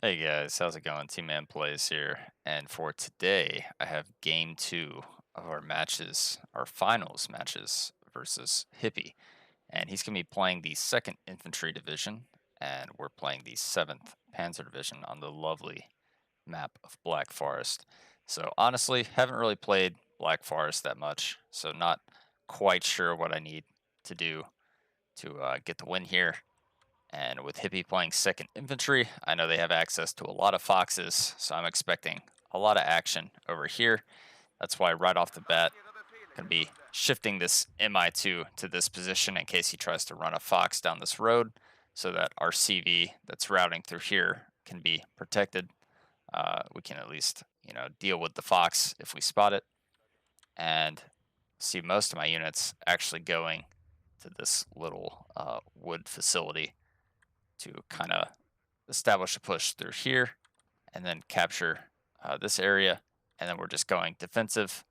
Hey guys, how's it going? tmanplays here. And for today, I have game two of our matches, our finals matches versus Hippie. And he's going to be playing the 2nd Infantry Division, and we're playing the 7th Panzer Division on the lovely map of Black Forest. So honestly, haven't really played Black Forest that much, so not quite sure what I need to do to get the win here. And with Hippie playing 2nd Infantry, I know they have access to a lot of foxes, so I'm expecting a lot of action over here. That's why right off the bat, going to be shifting this MI2 to this position in case he tries to run a fox down this road, so that our CV that's routing through here can be protected. We can at least, deal with the fox if we spot it, and see most of my units actually going to this little wood facility to kind of establish a push through here and then capture this area. And then we're just going defensive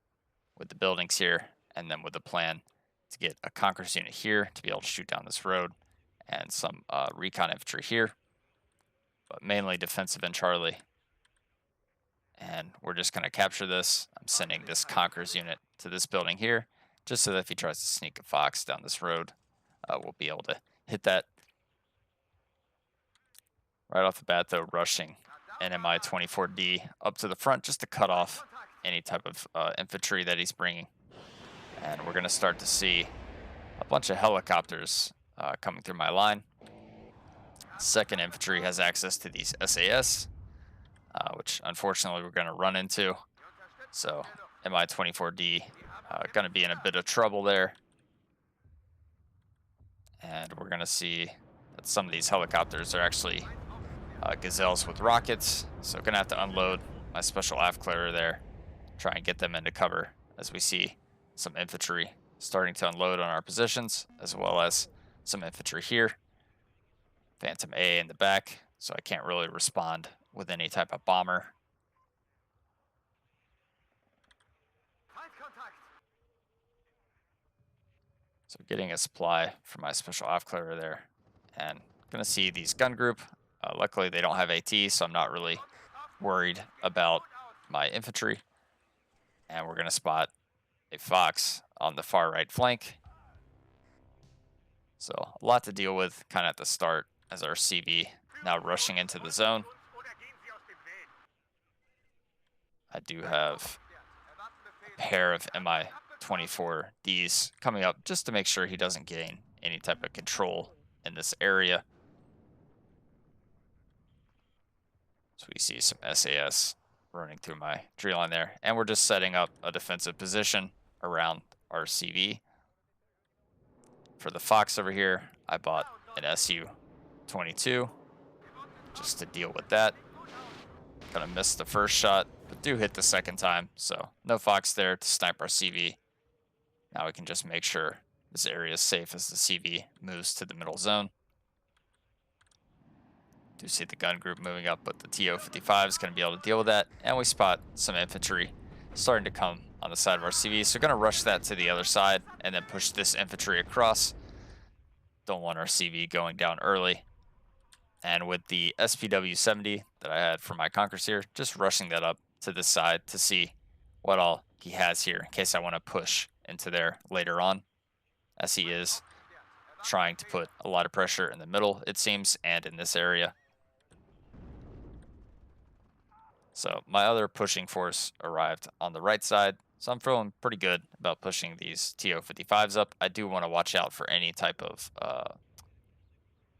with the buildings here, and then with the plan to get a Conquerors unit here to be able to shoot down this road and some recon infantry here, but mainly defensive in Charlie. And we're just going to capture this. I'm sending this Conquerors unit to this building here, just so that if he tries to sneak a fox down this road, we'll be able to hit that. Right off the bat, though, rushing NMI 24D up to the front just to cut off any type of infantry that he's bringing. And we're going to start to see a bunch of helicopters coming through my line. 2nd Infantry has access to these SAS, which unfortunately we're going to run into. So MI 24D going to be in a bit of trouble there. And we're going to see that some of these helicopters are actually Gazelles with rockets, so gonna have to unload my special AF clearer there, try and get them into cover as we see some infantry starting to unload on our positions, as well as some infantry here. Phantom A in the back, so I can't really respond with any type of bomber. So getting a supply for my special AF clearer there, and gonna see these gun group. Luckily they don't have AT, so I'm not really worried about my infantry. And we're going to spot a fox on the far right flank. So a lot to deal with kind of at the start as our CV now rushing into the zone. I do have a pair of MI-24Ds coming up just to make sure he doesn't gain any type of control in this area. So we see some SAS running through my tree line there. And we're just setting up a defensive position around our CV. For the Fox over here, I bought an SU-22 just to deal with that. Gonna miss the first shot, but do hit the second time, so no Fox there to snipe our CV. Now we can just make sure this area is safe as the CV moves to the middle zone. Do see the gun group moving up, but the TO-55 is going to be able to deal with that. And we spot some infantry starting to come on the side of our CV. So we're going to rush that to the other side and then push this infantry across. Don't want our CV going down early. And with the SPW-70 that I had for my Conquerors here, just rushing that up to this side to see what all he has here in case I want to push into there later on, as he is trying to put a lot of pressure in the middle, it seems, and in this area. So my other pushing force arrived on the right side, so I'm feeling pretty good about pushing these TO-55s up. I do want to watch out for any type of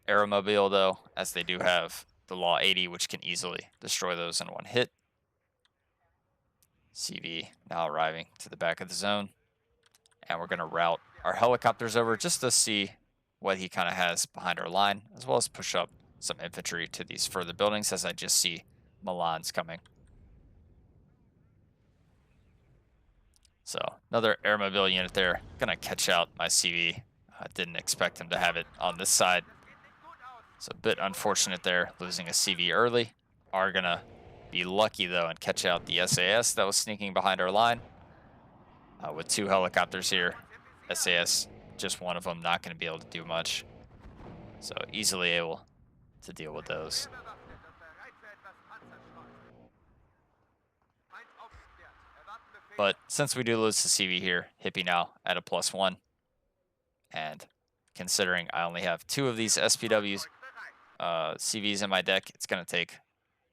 aeromobile, though, as they do have the Law 80, which can easily destroy those in one hit. CV now arriving to the back of the zone. And we're going to route our helicopters over just to see what he kind of has behind our line, as well as push up some infantry to these further buildings as I just see Milan's coming. So another airmobile unit there. Gonna catch out my CV. I didn't expect him to have it on this side. So a bit unfortunate there, losing a CV early. Are gonna be lucky though and catch out the SAS that was sneaking behind our line. With two helicopters here, SAS, just one of them, not gonna be able to do much. So easily able to deal with those. But since we do lose the CV here, Hippie now at a +1. And considering I only have 2 of these SPWs CVs in my deck, it's going to take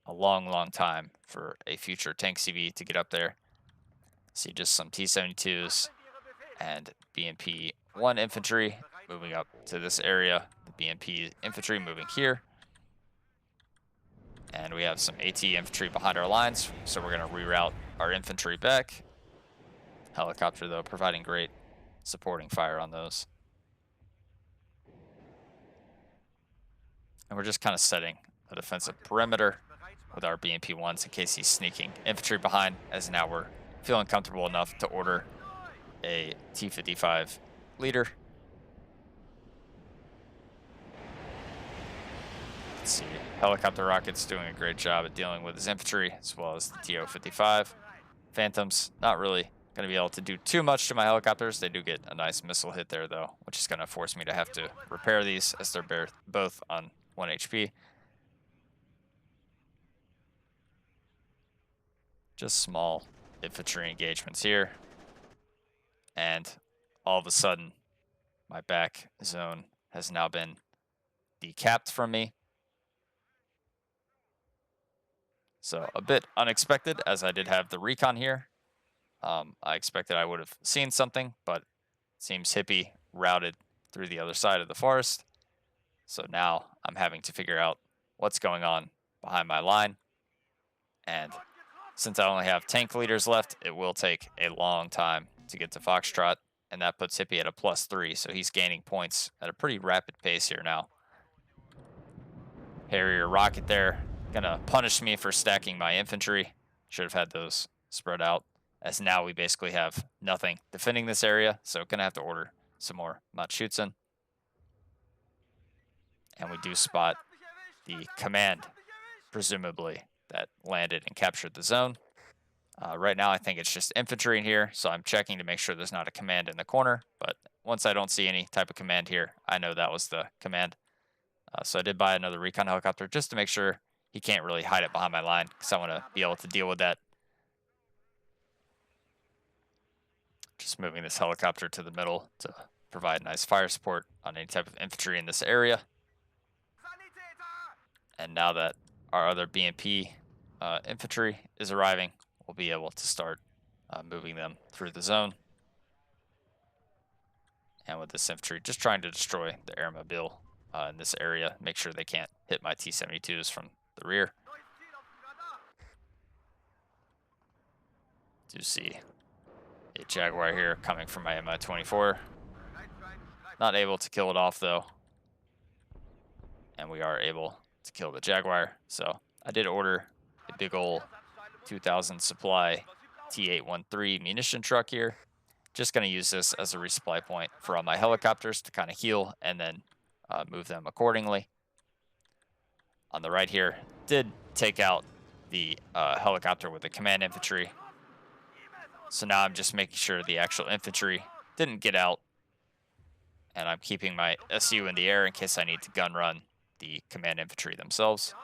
a long time for a future tank CV to get up there. See just some T-72s and BMP 1 infantry moving up to this area. The BMP infantry moving here. And we have some AT infantry behind our lines, so we're going to reroute our infantry back. Helicopter, though, providing great supporting fire on those. And we're just kind of setting a defensive perimeter with our BMP 1s in case he's sneaking infantry behind, as now we're feeling comfortable enough to order a T-55 leader. Let's see, helicopter rockets doing a great job at dealing with his infantry, as well as the TO-55. Phantoms, not really going to be able to do too much to my helicopters. They do get a nice missile hit there, though, which is going to force me to have to repair these as they're both on 1 HP. Just small infantry engagements here. And all of a sudden, my back zone has now been decapped from me. So a bit unexpected, as I did have the recon here. I expected I would have seen something, but it seems Hippie routed through the other side of the forest. So now I'm having to figure out what's going on behind my line. And since I only have tank leaders left, it will take a long time to get to Foxtrot. And that puts Hippie at a +3, so he's gaining points at a pretty rapid pace here now. Harrier rocket there, gonna punish me for stacking my infantry. Should have had those spread out, as now we basically have nothing defending this area, so gonna have to order some more Matschutzen. And we do spot the command, presumably, that landed and captured the zone. Right now, I think it's just infantry in here, so I'm checking to make sure there's not a command in the corner. But once I don't see any type of command here, I know that was the command. So I did buy another recon helicopter just to make sure he can't really hide it behind my line, because I want to be able to deal with that. Just moving this helicopter to the middle to provide nice fire support on any type of infantry in this area. And now that our other BMP infantry is arriving, we'll be able to start moving them through the zone. And with this infantry, just trying to destroy the airmobile in this area, make sure they can't hit my T-72s from the rear. Do see a Jaguar here coming from my Mi-24. Not able to kill it off, though. And we are able to kill the Jaguar. So I did order a big ol' 2,000 supply T-813 munition truck here. Just going to use this as a resupply point for all my helicopters to kind of heal and then move them accordingly. On the right here, did take out the helicopter with the command infantry. So now I'm just making sure the actual infantry didn't get out. And I'm keeping my SU in the air in case I need to gun run the command infantry themselves.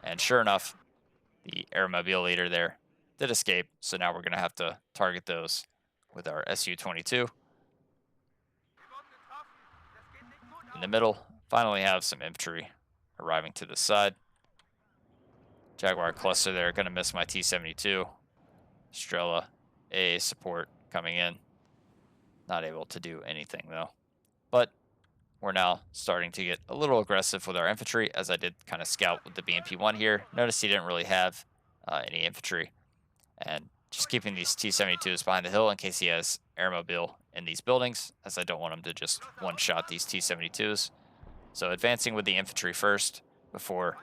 And sure enough, the airmobile leader there did escape. So now we're going to have to target those with our Su-22. In the middle, finally have some infantry arriving to the side. Jaguar cluster there, going to miss my T-72. Strela A support coming in. Not able to do anything though. But we're now starting to get a little aggressive with our infantry, as I did kind of scout with the BMP-1 here. Notice he didn't really have any infantry. And just keeping these T-72s behind the hill in case he has airmobile in these buildings, as I don't want him to just one-shot these T-72s. So advancing with the infantry first before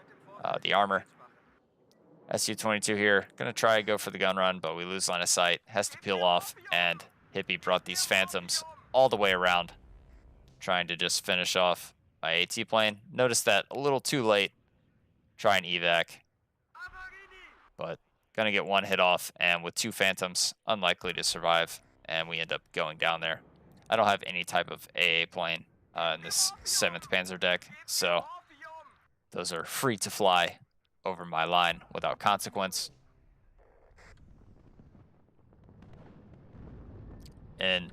the armor. Su-22 here, going to try and go for the gun run, but we lose line of sight. Has to peel off, and Hippie brought these Phantoms all the way around, trying to just finish off my AT plane. Notice that a little too late. Try and evac, but going to get one hit off, and with two Phantoms, unlikely to survive, and we end up going down there. I don't have any type of AA plane in this 7th Panzer deck, so those are free to fly over my line without consequence. In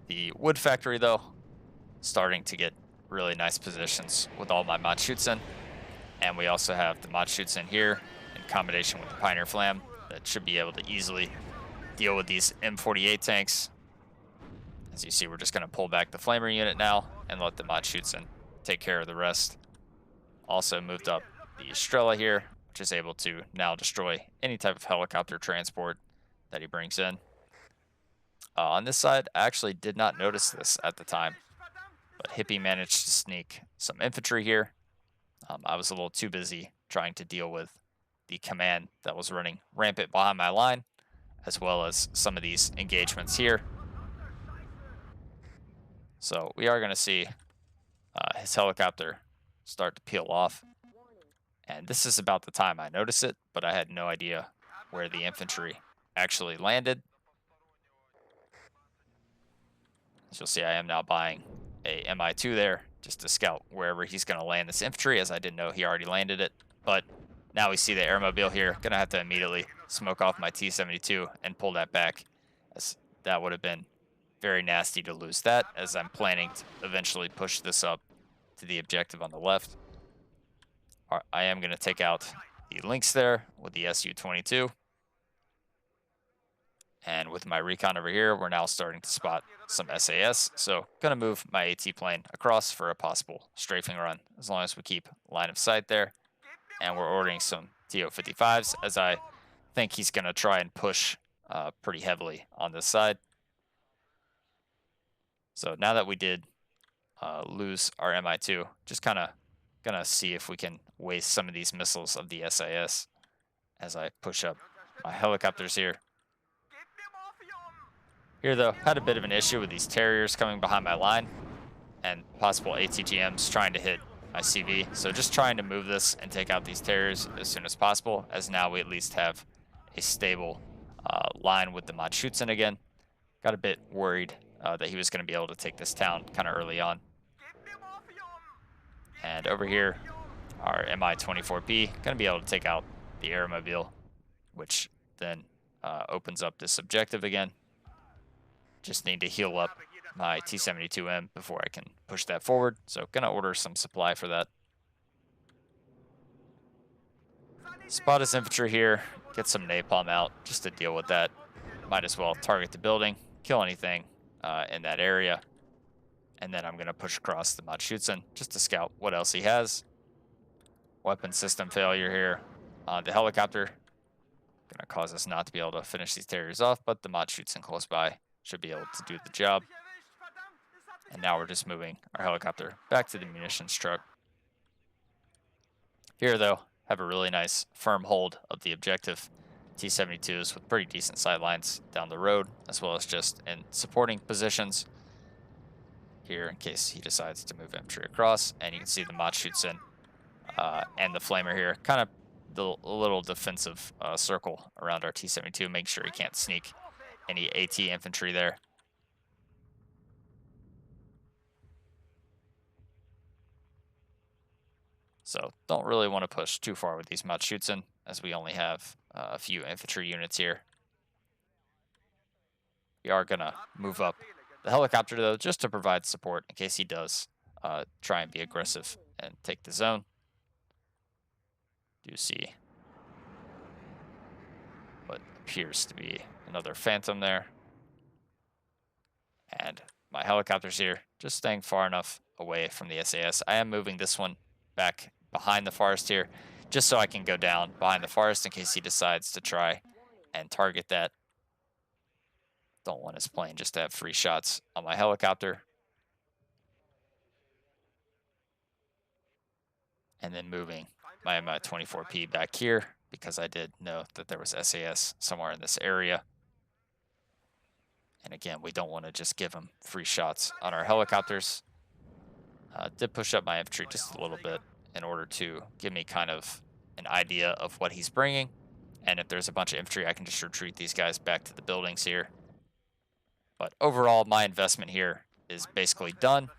the wood factory, though, starting to get really nice positions with all my Matschützen. And we also have the Matschützen here in combination with the Pioneer Flam that should be able to easily deal with these M48 tanks. As you see, we're just going to pull back the Flamer unit now and let the Matschützen take care of the rest. Also moved up the Estrella here, which is able to now destroy any type of helicopter transport that he brings in. On this side, I actually did not notice this at the time, but Hippie managed to sneak some infantry here. I was a little too busy trying to deal with the command that was running rampant behind my line, as well as some of these engagements here. So we are going to see his helicopter start to peel off. And this is about the time I noticed it, but I had no idea where the infantry actually landed. As you'll see, I am now buying a Mi-2 there just to scout wherever he's going to land this infantry, as I didn't know he already landed it. But now we see the airmobile here. Going to have to immediately smoke off my T-72 and pull that back, as that would have been very nasty to lose that, as I'm planning to eventually push this up to the objective on the left. I am going to take out the links there with the Su-22. And with my recon over here, we're now starting to spot some SAS. So going to move my AT plane across for a possible strafing run, as long as we keep line of sight there. And we're ordering some TO-55s, as I think he's going to try and push pretty heavily on this side. So now that we did lose our Mi-2, just kind of going to see if we can waste some of these missiles of the SAS as I push up my helicopters here. Here, though, had a bit of an issue with these Terriers coming behind my line and possible ATGMs trying to hit my CV. So just trying to move this and take out these Terriers as soon as possible, as now we at least have a stable line with the Matschützen again. Got a bit worried that he was going to be able to take this town kind of early on. And over here, our Mi-24P going to be able to take out the airmobile, which then opens up this objective again. Just need to heal up my T-72M before I can push that forward. So gonna order some supply for that. Spot his infantry here, get some napalm out just to deal with that. Might as well target the building, kill anything in that area. And then I'm gonna push across the Matschützen just to scout what else he has. Weapon system failure here on the helicopter. Gonna cause us not to be able to finish these Terriers off, but the Matschützen close by should be able to do the job. And now we're just moving our helicopter back to the munitions truck. Here, though, have a really nice firm hold of the objective. T-72s with pretty decent sidelines down the road, as well as just in supporting positions here in case he decides to move infantry across. And you can see the Matschützen and the Flamer here, kind of the little defensive circle around our T-72, make sure he can't sneak any AT infantry there. So don't really want to push too far with these Matschützen, as we only have a few infantry units here. We are going to move up the helicopter, though, just to provide support in case he does try and be aggressive and take the zone. Do see what appears to be another Phantom there. And my helicopters here, just staying far enough away from the SAS. I am moving this one back behind the forest here, just so I can go down behind the forest in case he decides to try and target that. Don't want his plane just to have free shots on my helicopter. And then moving my Mi-24P back here, because I did know that there was SAS somewhere in this area. And again, we don't want to just give him free shots on our helicopters. Did push up my infantry just a little bit in order to give me kind of an idea of what he's bringing. And if there's a bunch of infantry, I can just retreat these guys back to the buildings here. But overall, my investment here is basically done,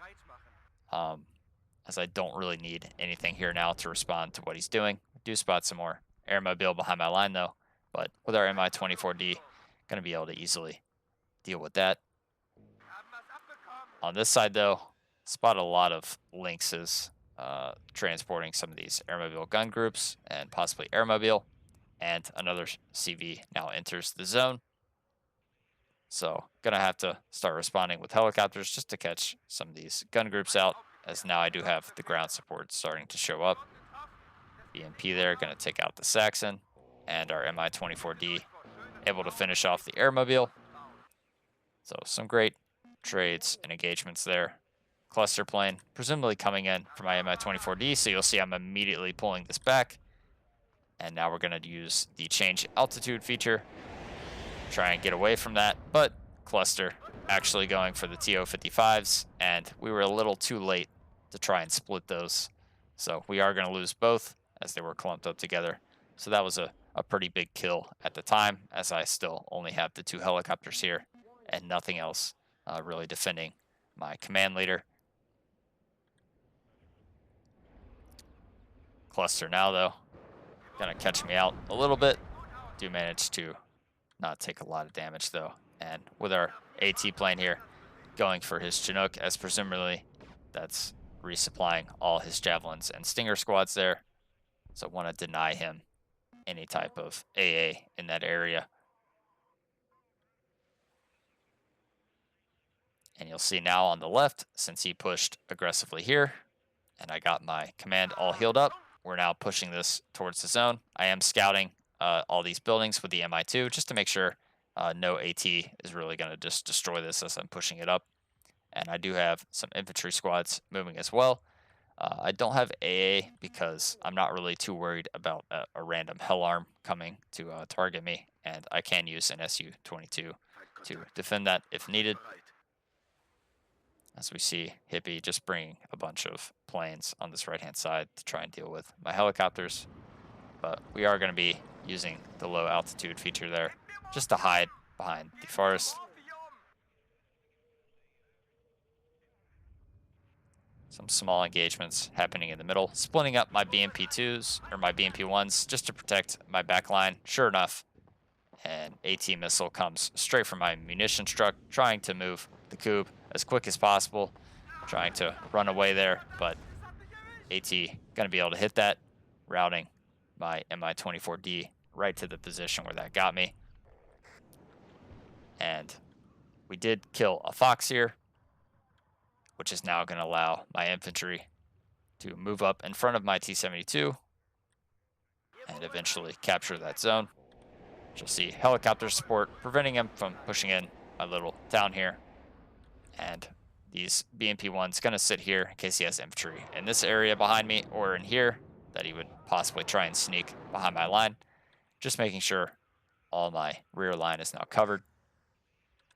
as I don't really need anything here now to respond to what he's doing. I do spot some more airmobile behind my line, though. But with our Mi-24D, going to be able to easily deal with that. On this side, though, spot a lot of lynxes transporting some of these airmobile gun groups and possibly airmobile. And another CV now enters the zone. So gonna have to start responding with helicopters just to catch some of these gun groups out, as now I do have the ground support starting to show up. BMP there, gonna take out the Saxon, and our Mi-24D able to finish off the airmobile. So some great trades and engagements there. Cluster plane, presumably coming in for my Mi-24D, so you'll see I'm immediately pulling this back. And now we're gonna use the change altitude feature, try and get away from that, but cluster actually going for the TO-55s, and we were a little too late to try and split those. So we are gonna lose both as they were clumped up together. So that was a pretty big kill at the time, as I still only have the 2 helicopters here and nothing else really defending my command leader. Cluster now, though, gonna catch me out a little bit. Do manage to not take a lot of damage, though. And with our AT plane here going for his Chinook, as presumably that's resupplying all his Javelins and Stinger squads there. So want to deny him any type of AA in that area. And you'll see now on the left, since he pushed aggressively here, and I got my command all healed up, we're now pushing this towards the zone. I am scouting all these buildings with the Mi-2 just to make sure no AT is really going to just destroy this as I'm pushing it up. And I do have some infantry squads moving as well. I don't have AA because I'm not really too worried about a random hell arm coming to target me, and I can use an Su-22 to defend that if needed. As we see Hippie just bringing a bunch of planes on this right-hand side to try and deal with my helicopters. But we are going to be using the low altitude feature there just to hide behind the forest. Some small engagements happening in the middle, splitting up my BMP-2s or my BMP-1s just to protect my back line. Sure enough, an AT missile comes straight from my munitions truck, trying to move the cube as quick as possible, trying to run away there, but AT gonna be able to hit that, routing my Mi-24D right to the position where that got me. And we did kill a Fox here, which is now gonna allow my infantry to move up in front of my T-72 and eventually capture that zone. You'll see helicopter support preventing him from pushing in my little town here. And these BMP-1's gonna sit here in case he has infantry in this area behind me or in here that he would possibly try and sneak behind my line. Just making sure all my rear line is now covered,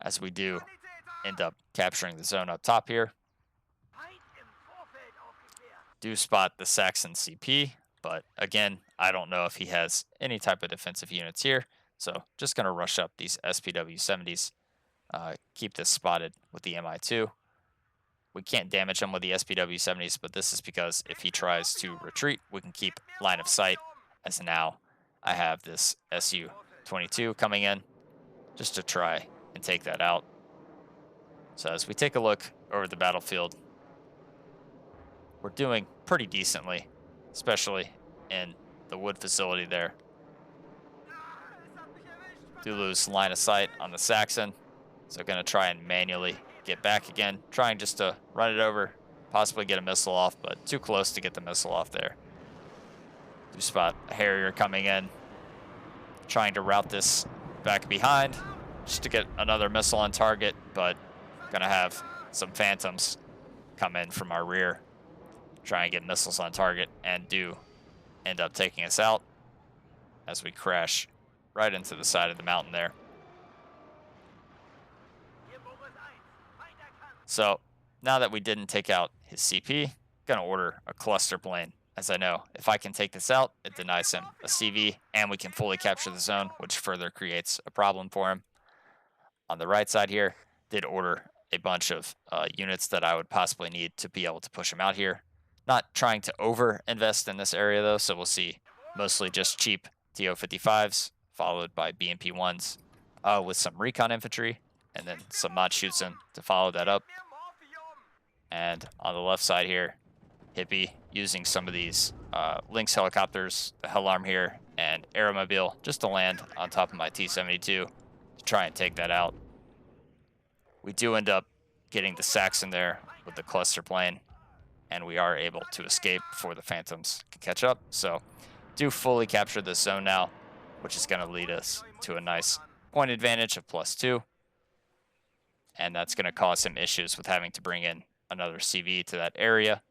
as we do end up capturing the zone up top here. Do spot the Saxon CP, but again, I don't know if he has any type of defensive units here, so just gonna rush up these SPW-70s. Keep this spotted with the Mi-2. We can't damage him with the SPW-70s, but this is because if he tries to retreat, we can keep line of sight, as now I have this Su-22 coming in just to try and take that out. So as we take a look over the battlefield, we're doing pretty decently, especially in the wood facility there. Do lose line of sight on the Saxon, so gonna try and manually get back again, trying just to run it over, possibly get a missile off, but too close to get the missile off there. Do spot a Harrier coming in, trying to route this back behind just to get another missile on target, but gonna have some Phantoms come in from our rear, try and get missiles on target, and do end up taking us out as we crash right into the side of the mountain there. So now that we didn't take out his CP, gonna order a cluster plane, as I know if I can take this out, it denies him a CV, and we can fully capture the zone, which further creates a problem for him. On the right side here, did order a bunch of units that I would possibly need to be able to push him out here. Not trying to over invest in this area though, so we'll see mostly just cheap TO-55s, followed by BMP-1s with some recon infantry, and then some mod Schutzen to follow that up. And on the left side here, Hippie using some of these Lynx helicopters, the Hell Arm here, and Aeromobile just to land on top of my T-72 to try and take that out. We do end up getting the Saxon there with the cluster plane, and we are able to escape before the Phantoms can catch up. So do fully capture this zone now, which is going to lead us to a nice point advantage of +2. And that's going to cause some issues with having to bring in another CV to that area.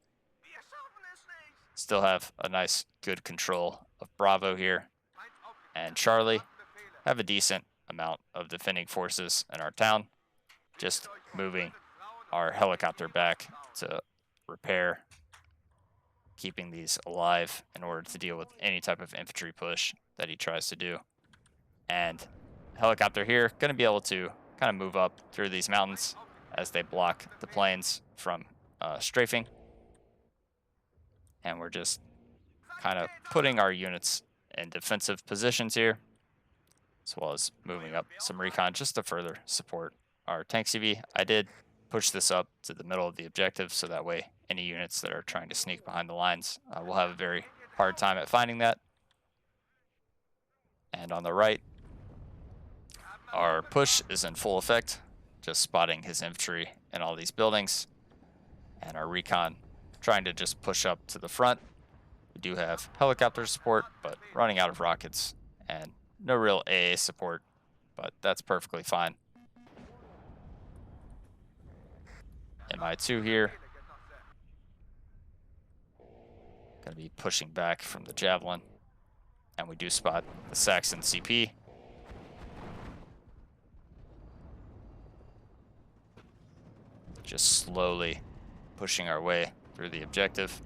Still have a nice, good control of Bravo here. And Charlie have a decent amount of defending forces in our town. Just moving our helicopter back to repair, keeping these alive in order to deal with any type of infantry push that he tries to do. And helicopter here, going to be able to kind of move up through these mountains as they block the planes from strafing. And we're just kind of putting our units in defensive positions here, as well as moving up some recon just to further support our tank CV. I did push this up to the middle of the objective, so that way any units that are trying to sneak behind the lines will have a very hard time at finding that. And on the right, our push is in full effect, just spotting his infantry in all these buildings, and our recon trying to just push up to the front. We do have helicopter support, but running out of rockets, and no real AA support, but that's perfectly fine. MI2 here. Going to be pushing back from the Javelin, and we do spot the Saxon CP. Just slowly pushing our way through the objective.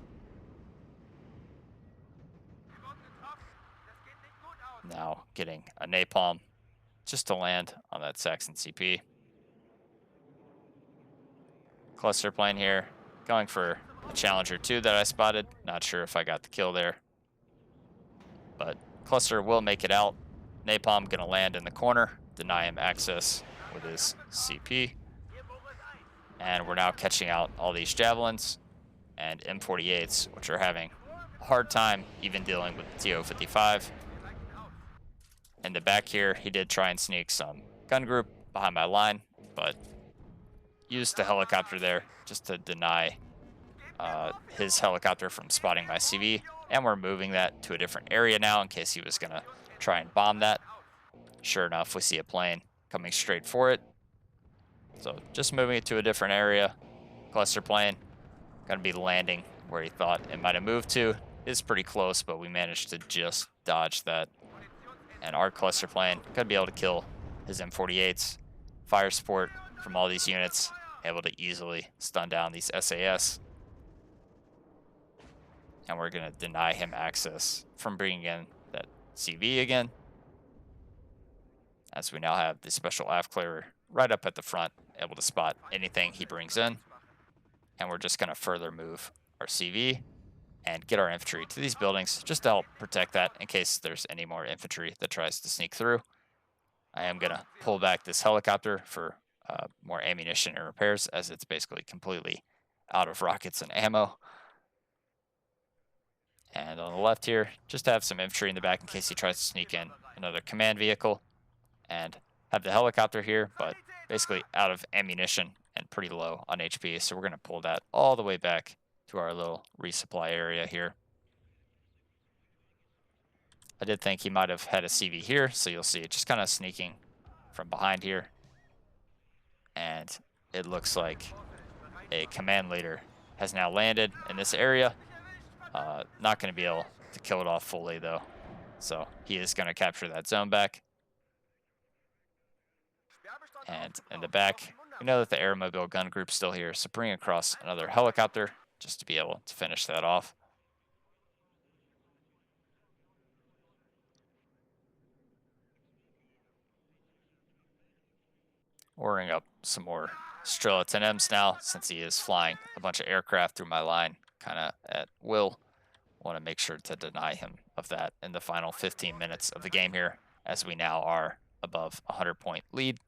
Now getting a napalm just to land on that Saxon CP. Cluster plane here, going for a Challenger 2 that I spotted. Not sure if I got the kill there, but cluster will make it out. Napalm gonna land in the corner, deny him access with his CP. And we're now catching out all these Javelins and M48s, which are having a hard time even dealing with the TO-55. In the back here, he did try and sneak some gun group behind my line, but used the helicopter there just to deny his helicopter from spotting my CV. And we're moving that to a different area now in case he was going to try and bomb that. Sure enough, we see a plane coming straight for it. So just moving it to a different area. Cluster plane going to be landing where he thought it might have moved to. It's pretty close, but we managed to just dodge that. And our cluster plane going to be able to kill his M48s. Fire support from all these units, able to easily stun down these SAS. And we're going to deny him access from bringing in that CV again, as we now have the special AF clearer right up at the front, able to spot anything he brings in. And we're just going to further move our CV and get our infantry to these buildings just to help protect that in case there's any more infantry that tries to sneak through. I am going to pull back this helicopter for more ammunition and repairs, as it's basically completely out of rockets and ammo. And on the left here, just have some infantry in the back in case he tries to sneak in another command vehicle. And have the helicopter here, but basically out of ammunition and pretty low on HP. So we're going to pull that all the way back to our little resupply area here. I did think he might have had a CV here, so you'll see it just kind of sneaking from behind here. And it looks like a command leader has now landed in this area. Not going to be able to kill it off fully, though. So he is going to capture that zone back. And in the back, we know that the Aeromobile gun group's still here, so bring across another helicopter just to be able to finish that off. Ordering up some more Strela 10Ms now, since he is flying a bunch of aircraft through my line, kind of at will. Want to make sure to deny him of that in the final 15 minutes of the game here, as we now are above a 100-point lead.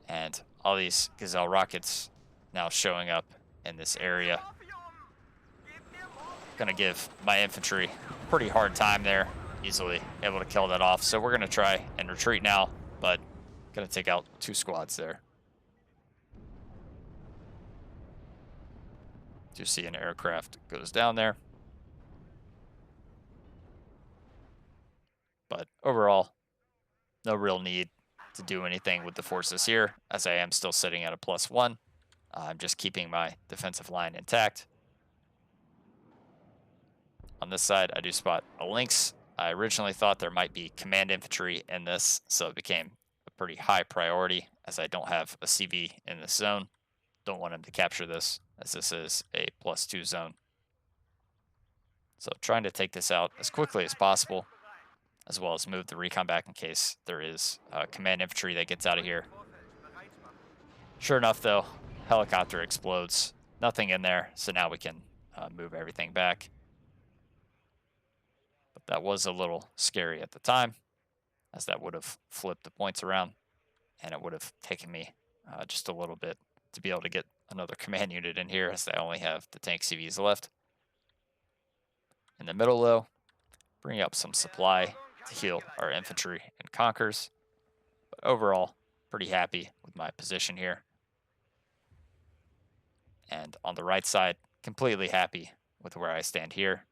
And all these Gazelle rockets now showing up in this area. Gonna give my infantry a pretty hard time there. Easily able to kill that off. So we're gonna try and retreat now, but gonna take out 2 squads there. Do see an aircraft goes down there. But overall, no real need to do anything with the forces here, as I am still sitting at a +1. I'm just keeping my defensive line intact. On this side, I do spot a lynx. I originally thought there might be command infantry in this, so it became a pretty high priority as I don't have a CV in this zone. Don't want him to capture this, as this is a +2 zone. So trying to take this out as quickly as possible, as well as move the recon back in case there is command infantry that gets out of here. Sure enough, though, helicopter explodes. Nothing in there, so now we can move everything back. But that was a little scary at the time, as that would have flipped the points around, and it would have taken me just a little bit to be able to get another command unit in here, as I only have the tank CVs left. In the middle, though, bring up some supply to heal our infantry and conkers. But overall, pretty happy with my position here. And on the right side, completely happy with where I stand here.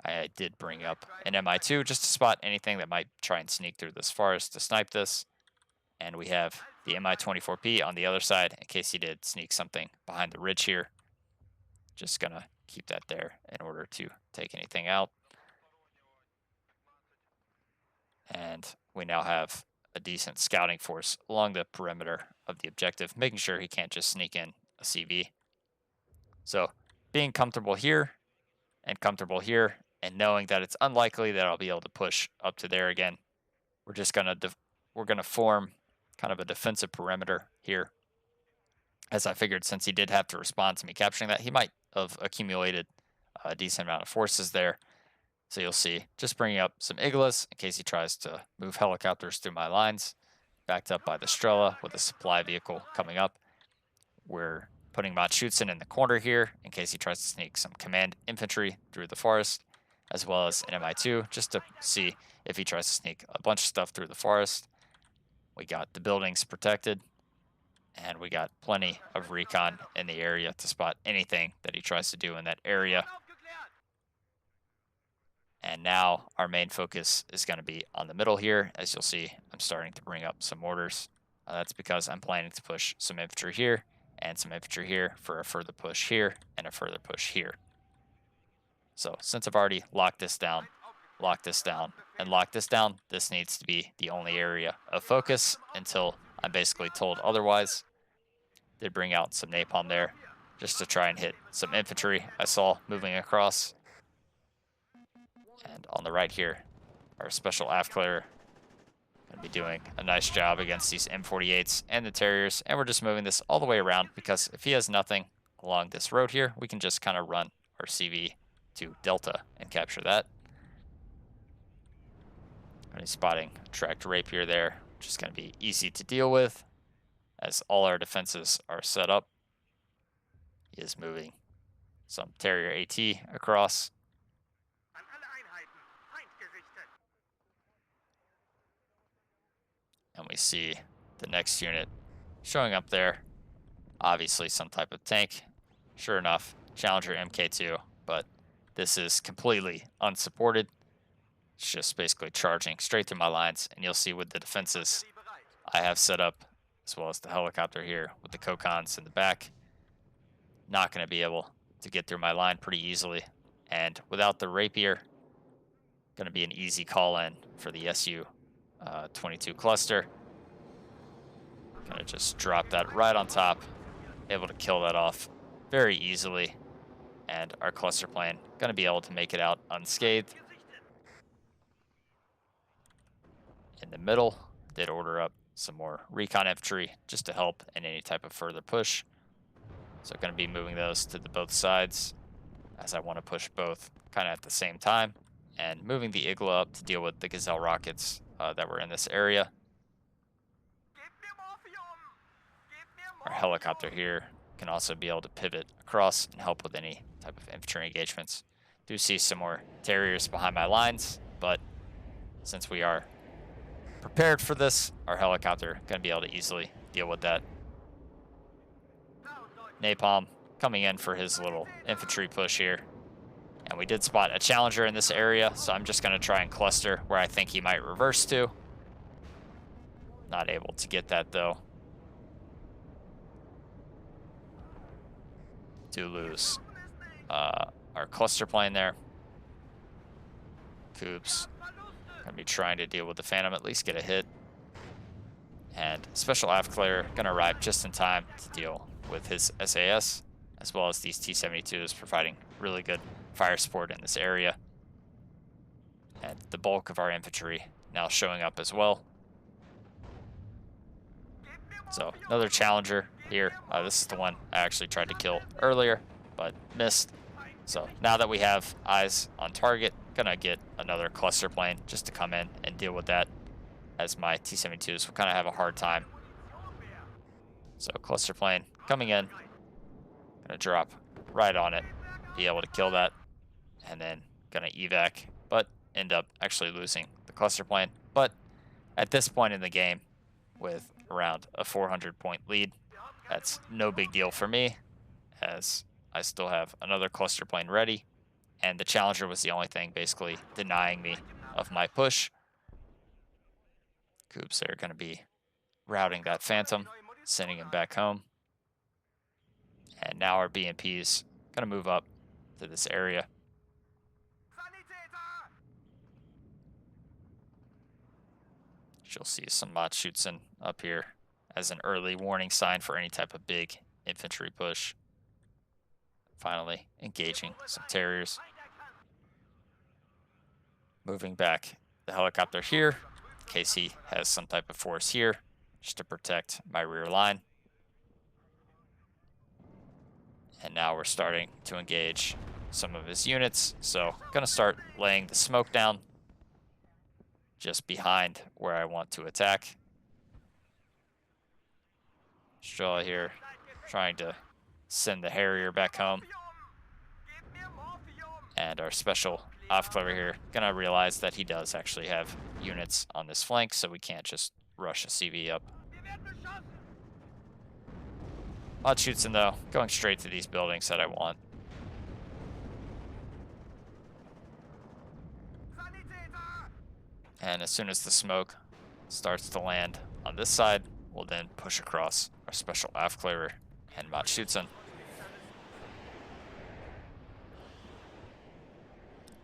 I did bring up an MI2 just to spot anything that might try and sneak through this forest to snipe this. And we have the Mi-24P on the other side in case he did sneak something behind the ridge here. Just gonna keep that there in order to take anything out. And we now have a decent scouting force along the perimeter of the objective, making sure he can't just sneak in a CV. So being comfortable here and comfortable here, and knowing that it's unlikely that I'll be able to push up to there again, we're just gonna form kind of a defensive perimeter here. As I figured, since he did have to respond to me capturing that, he might have accumulated a decent amount of forces there. So you'll see, just bringing up some Iglas in case he tries to move helicopters through my lines, backed up by the Strela with a supply vehicle coming up. We're putting Matschutzen in the corner here in case he tries to sneak some command infantry through the forest, as well as an Mi2, just to see if he tries to sneak a bunch of stuff through the forest. We got the buildings protected, and we got plenty of recon in the area to spot anything that he tries to do in that area. And now our main focus is going to be on the middle here. As you'll see, I'm starting to bring up some mortars. That's because I'm planning to push some infantry here and some infantry here for a further push here and a further push here. So since I've already locked this down, and locked this down, this needs to be the only area of focus until I'm basically told otherwise. Did bring out some napalm there just to try and hit some infantry I saw moving across. And on the right here, our special AFCLR going to be doing a nice job against these M48s and the Terriers. And we're just moving this all the way around because if he has nothing along this road here, we can just kind of run our CV to Delta and capture that. And he's spotting a tracked rapier there, which is going to be easy to deal with as all our defenses are set up. He is moving some Terrier AT across. And we see the next unit showing up there. Obviously some type of tank. Sure enough, Challenger MK2, but this is completely unsupported. It's just basically charging straight through my lines, and you'll see with the defenses I have set up, as well as the helicopter here with the Kokons in the back, not going to be able to get through my line pretty easily. And without the rapier, going to be an easy call-in for the Su-22 cluster. Going to just drop that right on top, able to kill that off very easily. And our cluster plane going to be able to make it out unscathed. In the middle, did order up some more recon infantry just to help in any type of further push. So going to be moving those to the both sides, as I want to push both kind of at the same time, and moving the Igla up to deal with the Gazelle rockets that were in this area. Our helicopter here can also be able to pivot across and help with any type of infantry engagements. Do see some more terriers behind my lines, but since we are prepared for this, our helicopter going to be able to easily deal with that. Napalm coming in for his little infantry push here. And we did spot a challenger in this area, so I'm just going to try and cluster where I think he might reverse to. Not able to get that, though. Do lose our cluster plane there. Coops going to be trying to deal with the Phantom, at least get a hit. And Special Afclair going to arrive just in time to deal with his SAS, as well as these T-72s providing really good fire support in this area. And the bulk of our infantry now showing up as well. So another challenger here. This is the one I actually tried to kill earlier, but missed. So now that we have eyes on target, gonna get another cluster plane just to come in and deal with that, as my T-72s will kind of have a hard time. So cluster plane coming in, gonna drop right on it, be able to kill that, and then gonna evac, but end up actually losing the cluster plane. But at this point in the game, with around a 400-point lead, that's no big deal for me, as I still have another cluster plane ready, and the challenger was the only thing basically denying me of my push. Coops are going to be routing that Phantom, sending him back home. And now our BMP's going to move up to this area. You'll see some Matschützen up here as an early warning sign for any type of big infantry push. Finally engaging some terriers. Moving back the helicopter here, in case he has some type of force here, just to protect my rear line. And now we're starting to engage some of his units, so gonna start laying the smoke down just behind where I want to attack. Straw here, trying to send the Harrier back home. And our Special Aufklärer here gonna realize that he does actually have units on this flank, so we can't just rush a CV up. Matschützen, though, going straight to these buildings that I want. And as soon as the smoke starts to land on this side, we'll then push across our Special Aufklärer and Matschützen.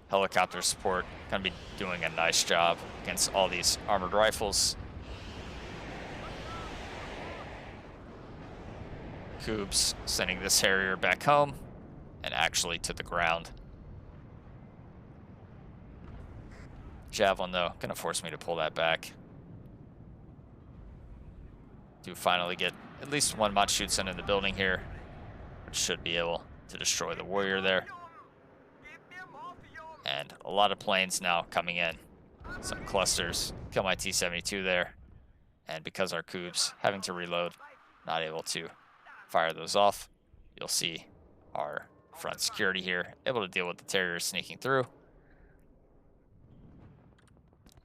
Helicopter support gonna be doing a nice job against all these armored rifles. Coops sending this Harrier back home and actually to the ground. Javelin, though, gonna force me to pull that back. Do finally get at least one Matschützen in the building here, which should be able to destroy the warrior there. And a lot of planes now coming in. Some clusters, kill my T-72 there. And because our Coops having to reload, not able to fire those off, you'll see our front security here able to deal with the Terriers sneaking through.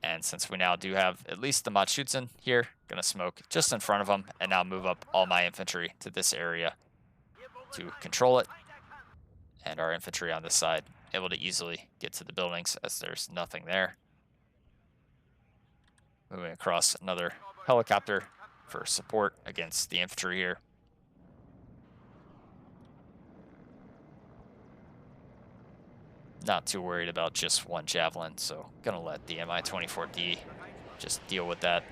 And since we now do have at least the Matschützen here, gonna smoke just in front of them and now move up all my infantry to this area to control it. And our infantry on this side able to easily get to the buildings as there's nothing there. Moving across another helicopter for support against the infantry here. Not too worried about just one Javelin, so gonna let the Mi-24D just deal with that.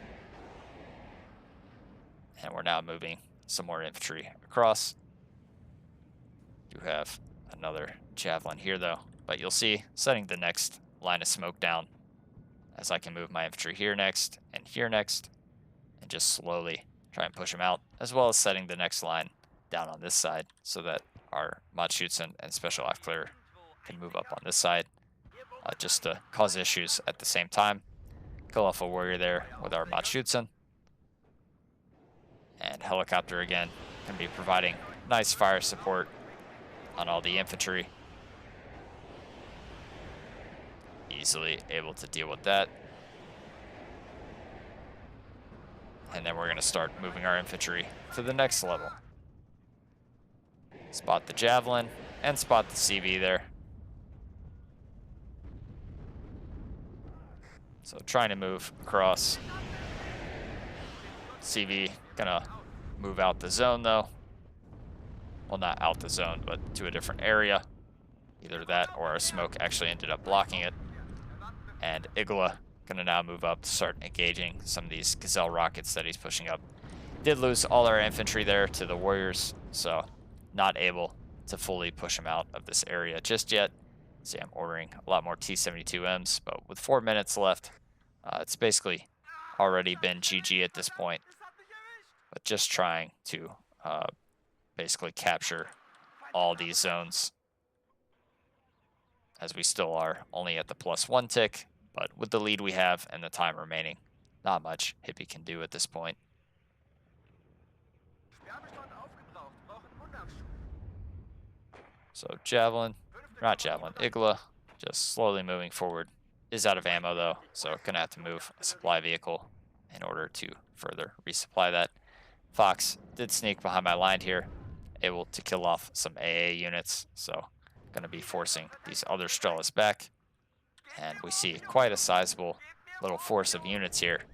And we're now moving some more infantry across. Do have another Javelin here, though, but you'll see setting the next line of smoke down as I can move my infantry here next, and just slowly try and push them out, as well as setting the next line down on this side so that our Matschützen and Special Aufklärer can move up on this side, just to cause issues at the same time. Kill off a warrior there with our Matschützen. And helicopter again, Gonna be providing nice fire support on all the infantry. Easily able to deal with that. And then we're gonna start moving our infantry to the next level. Spot the javelin and spot the CV there. So trying to move across. CV gonna move out the zone though. Well, not out the zone, but to a different area. Either that or our smoke actually ended up blocking it. And Igla gonna now move up to start engaging some of these Gazelle rockets that he's pushing up. Did lose all our infantry there to the warriors, so not able to fully push him out of this area just yet. See, I'm ordering a lot more T-72Ms, but with 4 minutes left, it's basically already been GG at this point. But just trying to basically capture all these zones, as we still are only at the +1 tick, but with the lead we have and the time remaining, not much Hippie can do at this point. So Javelin, not Javelin, Igla, just slowly moving forward. Is out of ammo though, so gonna have to move a supply vehicle in order to further resupply that. Fox did sneak behind my line here, able to kill off some AA units, so gonna be forcing these other Strelas back. And we see quite a sizable little force of units here.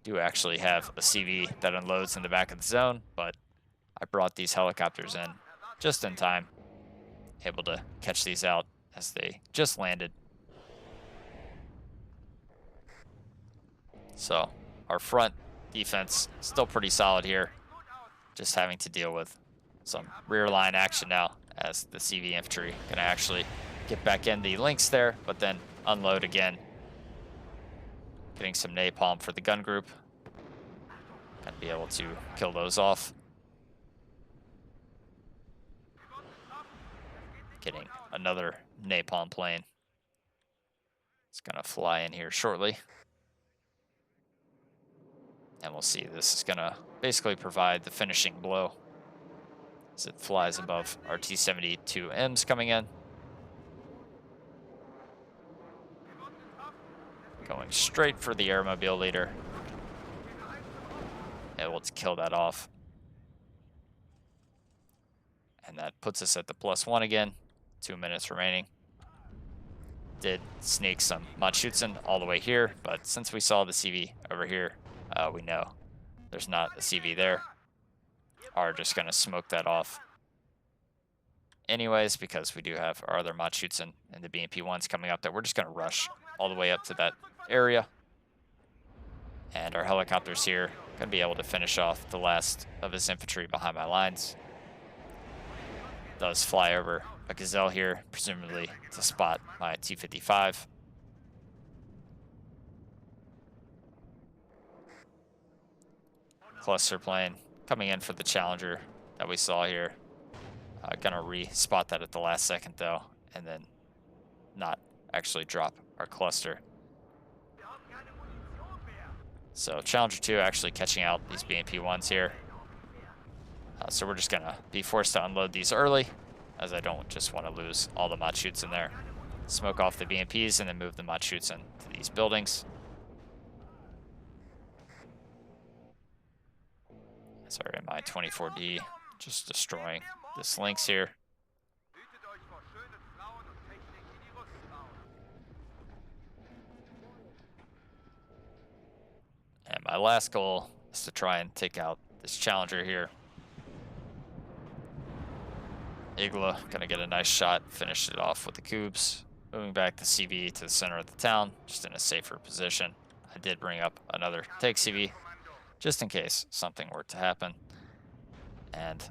Do actually have a CV that unloads in the back of the zone, but I brought these helicopters in just in time, able to catch these out as they just landed. So our front defense still pretty solid here, just having to deal with some rear line action now as the CV infantry gonna actually get back in the links there, but then unload again. Getting some napalm for the gun group. Gonna be able to kill those off. Getting another napalm plane. It's gonna fly in here shortly. And we'll see, this is gonna basically provide the finishing blow as it flies above our T-72Ms coming in. Going straight for the airmobile leader. Able to kill that off. And that puts us at the +1 again. 2 minutes remaining. Did sneak some Matschutzen all the way here, but since we saw the CV over here, we know there's not a CV there. Are just gonna smoke that off anyways, because we do have our other Matschutzen and the BMP-1s coming up that we're just gonna rush all the way up to that area. And our helicopters here gonna be able to finish off the last of his infantry behind my lines. Does fly over a Gazelle here, presumably to spot my T-55. Cluster plane coming in for the Challenger that we saw here. Gonna re-spot that at the last second though, and then not actually drop our cluster. So Challenger 2 actually catching out these BMP-1s here. So we're just gonna be forced to unload these early, as I don't just want to lose all the Matschutzen in there. Smoke off the BMPs and then move the Matschutzen to these buildings. Sorry, my 24D just destroying this links here. And my last goal is to try and take out this Challenger here. Igla gonna get a nice shot, finish it off with the cubes. Moving back the CV to the center of the town, just in a safer position. I did bring up another take CV, just in case something were to happen. And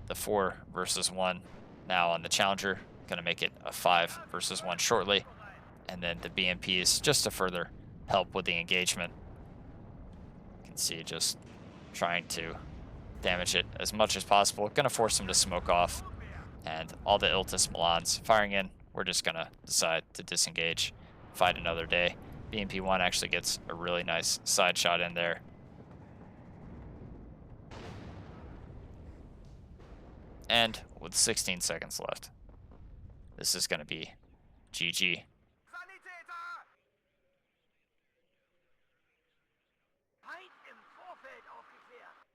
the 4 versus 1 now on the Challenger, gonna make it a 5 versus 1 shortly. And then the BMPs just to further help with the engagement. You can see just trying to damage it as much as possible. Gonna force them to smoke off. And all the Iltis Milans firing in, we're just gonna decide to disengage, fight another day. BMP-1 actually gets a really nice side shot in there. And with 16 seconds left, this is going to be GG. Sanitäter! Feind im Vorfeld aufgeklärt.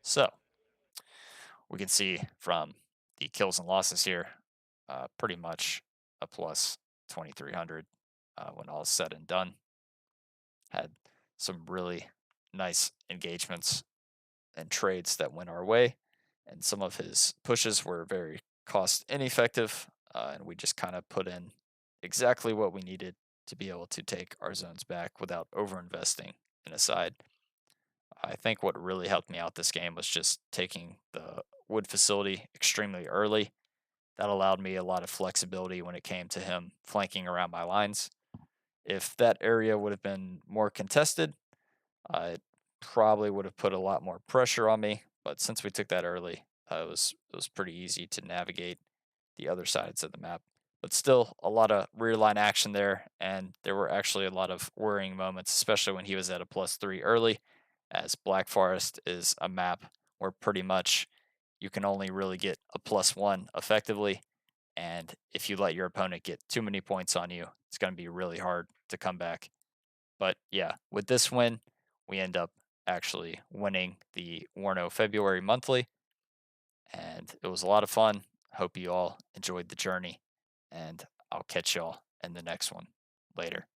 So we can see from the kills and losses here, pretty much a plus 2,300 when all is said and done. Had some really nice engagements and trades that went our way, and some of his pushes were very cost ineffective, and we just kind of put in exactly what we needed to be able to take our zones back without overinvesting in a side. I think what really helped me out this game was just taking the wood facility extremely early. That allowed me a lot of flexibility when it came to him flanking around my lines. If that area would have been more contested, it probably would have put a lot more pressure on me. But since we took that early, it was pretty easy to navigate the other sides of the map. But still, a lot of rear line action there, and there were actually a lot of worrying moments, especially when he was at a +3 early, as Black Forest is a map where pretty much you can only really get a +1 effectively. And if you let your opponent get too many points on you, it's going to be really hard to come back. But yeah, with this win, we end up actually winning the Warno February monthly, and it was a lot of fun. Hope you all enjoyed the journey, and I'll catch y'all in the next one. Later.